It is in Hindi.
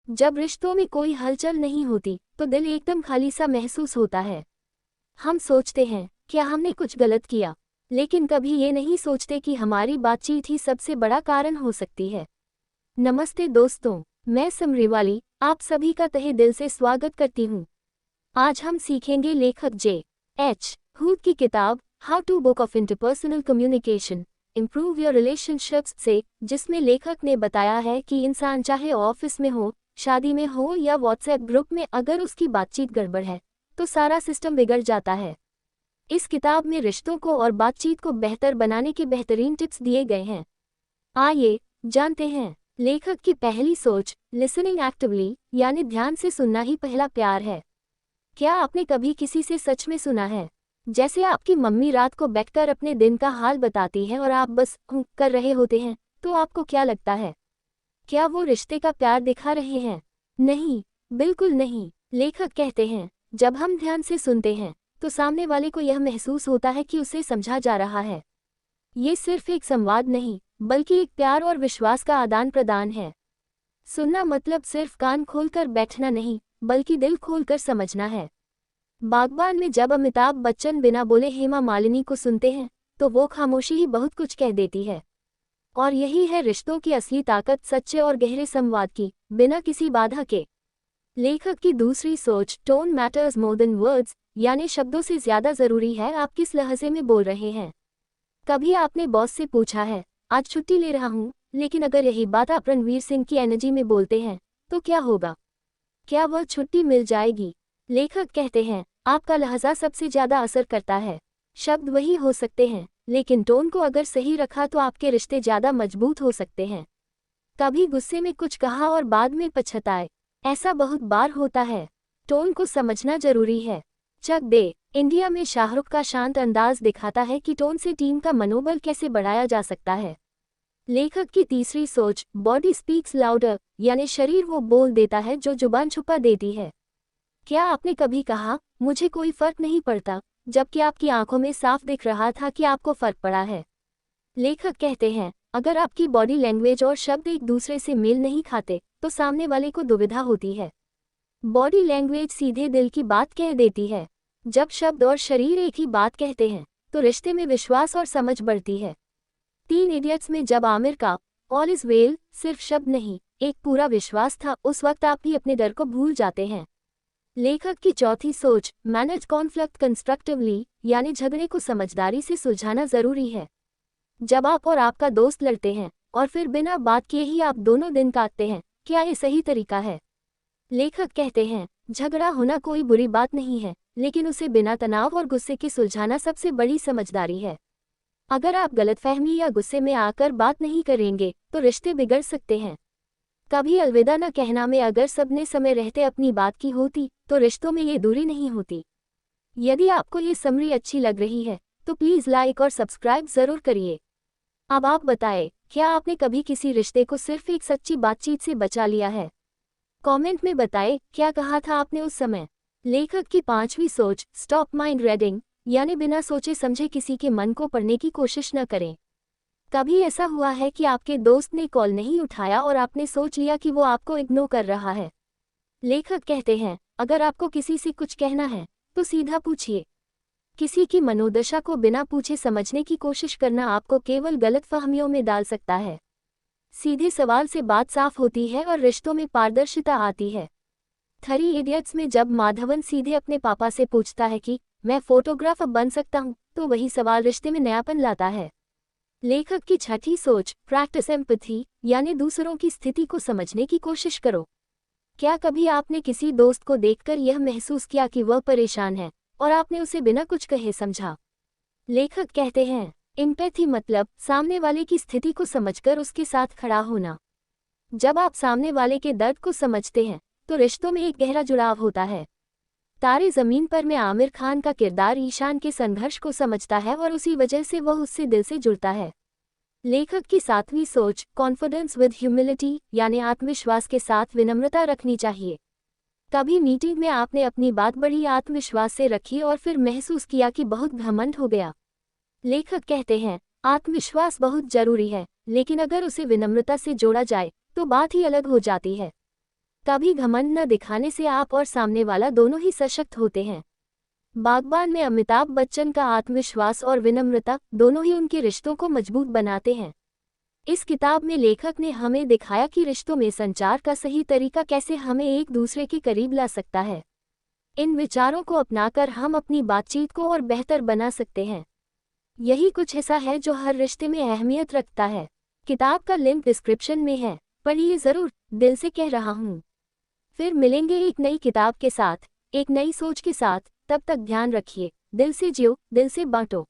जब रिश्तों में कोई हलचल नहीं होती तो दिल एकदम खाली सा महसूस होता है। हम सोचते हैं क्या हमने कुछ गलत किया, लेकिन कभी ये नहीं सोचते कि हमारी बातचीत ही सबसे बड़ा कारण हो सकती है। नमस्ते दोस्तों, मैं समरीवाली आप सभी का तहे दिल से स्वागत करती हूँ। आज हम सीखेंगे लेखक J.H. हूड की किताब how to book of interpersonal communication improve your relationships से, जिसमें लेखक ने बताया है कि इंसान चाहे ऑफिस में हो, शादी में हो या व्हाट्सएप ग्रुप में, अगर उसकी बातचीत गड़बड़ है तो सारा सिस्टम बिगड़ जाता है। इस किताब में रिश्तों को और बातचीत को बेहतर बनाने के बेहतरीन टिप्स दिए गए हैं। आइए जानते हैं। लेखक की पहली सोच, लिसनिंग एक्टिवली यानी ध्यान से सुनना ही पहला प्यार है। क्या आपने कभी किसी से सच में सुना है? जैसे आपकी मम्मी रात को बैठकर अपने दिन का हाल बताती है और आप बस कर रहे होते हैं, तो आपको क्या लगता है? क्या वो रिश्ते का प्यार दिखा रहे हैं? नहीं, बिल्कुल नहीं। लेखक कहते हैं जब हम ध्यान से सुनते हैं तो सामने वाले को यह महसूस होता है कि उसे समझा जा रहा है। ये सिर्फ एक संवाद नहीं, बल्कि एक प्यार और विश्वास का आदान प्रदान है। सुनना मतलब सिर्फ कान खोलकर बैठना नहीं, बल्कि दिल खोलकर समझना है। बागबान में जब अमिताभ बच्चन बिना बोले हेमा मालिनी को सुनते हैं तो वो खामोशी ही बहुत कुछ कह देती है। और यही है रिश्तों की असली ताकत, सच्चे और गहरे संवाद की, बिना किसी बाधा के। लेखक की दूसरी सोच, tone matters more than words, यानी शब्दों से ज्यादा जरूरी है आप किस लहजे में बोल रहे हैं। कभी आपने बॉस से पूछा है आज छुट्टी ले रहा हूँ, लेकिन अगर यही बात आप रणवीर सिंह की एनर्जी में बोलते हैं तो क्या होगा? क्या वह छुट्टी मिल जाएगी? लेखक कहते हैं आपका लहजा सबसे ज्यादा असर करता है। शब्द वही हो सकते हैं, लेकिन टोन को अगर सही रखा तो आपके रिश्ते ज्यादा मजबूत हो सकते हैं। कभी गुस्से में कुछ कहा और बाद में पछताए, ऐसा बहुत बार होता है। टोन को समझना जरूरी है। चक दे इंडिया में शाहरुख का शांत अंदाज दिखाता है कि टोन से टीम का मनोबल कैसे बढ़ाया जा सकता है। लेखक की तीसरी सोच, बॉडी स्पीक्स लाउडर, यानी शरीर वो बोल देता है जो जुबान छुपा देती है। क्या आपने कभी कहा मुझे कोई फर्क नहीं पड़ता, जबकि आपकी आंखों में साफ दिख रहा था कि आपको फर्क पड़ा है? लेखक कहते हैं अगर आपकी बॉडी लैंग्वेज और शब्द एक दूसरे से मेल नहीं खाते तो सामने वाले को दुविधा होती है। बॉडी लैंग्वेज सीधे दिल की बात कह देती है। जब शब्द और शरीर एक ही बात कहते हैं तो रिश्ते में विश्वास और समझ बढ़ती है। 3 इडियट्स में जब आमिर का ऑल इज वेल सिर्फ शब्द नहीं, एक पूरा विश्वास था, उस वक्त आप भी अपने डर को भूल जाते हैं। लेखक की चौथी सोच, मैनेज कॉन्फ्लिक्ट कंस्ट्रक्टिवली, यानी झगड़े को समझदारी से सुलझाना जरूरी है। जब आप और आपका दोस्त लड़ते हैं और फिर बिना बात किए ही आप दोनों दिन काटते हैं, क्या ये सही तरीका है? लेखक कहते हैं झगड़ा होना कोई बुरी बात नहीं है, लेकिन उसे बिना तनाव और गुस्से के सुलझाना सबसे बड़ी समझदारी है। अगर आप गलतफहमी या गुस्से में आकर बात नहीं करेंगे तो रिश्ते बिगड़ सकते हैं। कभी अलविदा न कहना में अगर सबने समय रहते अपनी बात की होती तो रिश्तों में ये दूरी नहीं होती। यदि आपको ये समरी अच्छी लग रही है तो प्लीज़ लाइक और सब्सक्राइब ज़रूर करिए। अब आप बताएं, क्या आपने कभी किसी रिश्ते को सिर्फ एक सच्ची बातचीत से बचा लिया है? कमेंट में बताएं क्या कहा था आपने उस समय। लेखक की पांचवी सोच, स्टॉप माइंड रीडिंग, यानी बिना सोचे समझे किसी के मन को पढ़ने की कोशिश न करें। कभी ऐसा हुआ है कि आपके दोस्त ने कॉल नहीं उठाया और आपने सोच लिया कि वो आपको इग्नोर कर रहा है? लेखक कहते हैं अगर आपको किसी से कुछ कहना है तो सीधा पूछिए। किसी की मनोदशा को बिना पूछे समझने की कोशिश करना आपको केवल गलतफहमियों में डाल सकता है। सीधे सवाल से बात साफ होती है और रिश्तों में पारदर्शिता आती है। 3 इडियट्स में जब माधवन सीधे अपने पापा से पूछता है कि मैं फोटोग्राफर बन सकता हूँ, तो वही सवाल रिश्ते में नयापन लाता है। लेखक की छठी सोच, प्रैक्टिस एम्पैथी, यानी दूसरों की स्थिति को समझने की कोशिश करो। क्या कभी आपने किसी दोस्त को देखकर यह महसूस किया कि वह परेशान है और आपने उसे बिना कुछ कहे समझा? लेखक कहते हैं एम्पैथी मतलब सामने वाले की स्थिति को समझकर उसके साथ खड़ा होना। जब आप सामने वाले के दर्द को समझते हैं तो रिश्तों में एक गहरा जुड़ाव होता है। तारे ज़मीन पर में आमिर खान का किरदार ईशान के संघर्ष को समझता है और उसी वजह से वह उससे दिल से जुड़ता है। लेखक की 7वीं सोच, कॉन्फिडेंस विद ह्यूमिलिटी, यानी आत्मविश्वास के साथ विनम्रता रखनी चाहिए। कभी मीटिंग में आपने अपनी बात बड़ी आत्मविश्वास से रखी और फिर महसूस किया कि बहुत घमंड हो गया? लेखक कहते हैं आत्मविश्वास बहुत जरूरी है, लेकिन अगर उसे विनम्रता से जोड़ा जाए तो बात ही अलग हो जाती है। कभी घमंड न दिखाने से आप और सामने वाला दोनों ही सशक्त होते हैं। बागबान में अमिताभ बच्चन का आत्मविश्वास और विनम्रता दोनों ही उनके रिश्तों को मजबूत बनाते हैं। इस किताब में लेखक ने हमें दिखाया कि रिश्तों में संचार का सही तरीका कैसे हमें एक दूसरे के करीब ला सकता है। इन विचारों को अपनाकर हम अपनी बातचीत को और बेहतर बना सकते हैं। यही कुछ ऐसा है जो हर रिश्ते में अहमियत रखता है। किताब का लिंक डिस्क्रिप्शन में है, पढ़िए ज़रूर, दिल से कह रहा हूँ। फिर मिलेंगे एक नई किताब के साथ, एक नई सोच के साथ। तब तक ध्यान रखिए, दिल से जियो, दिल से बांटो।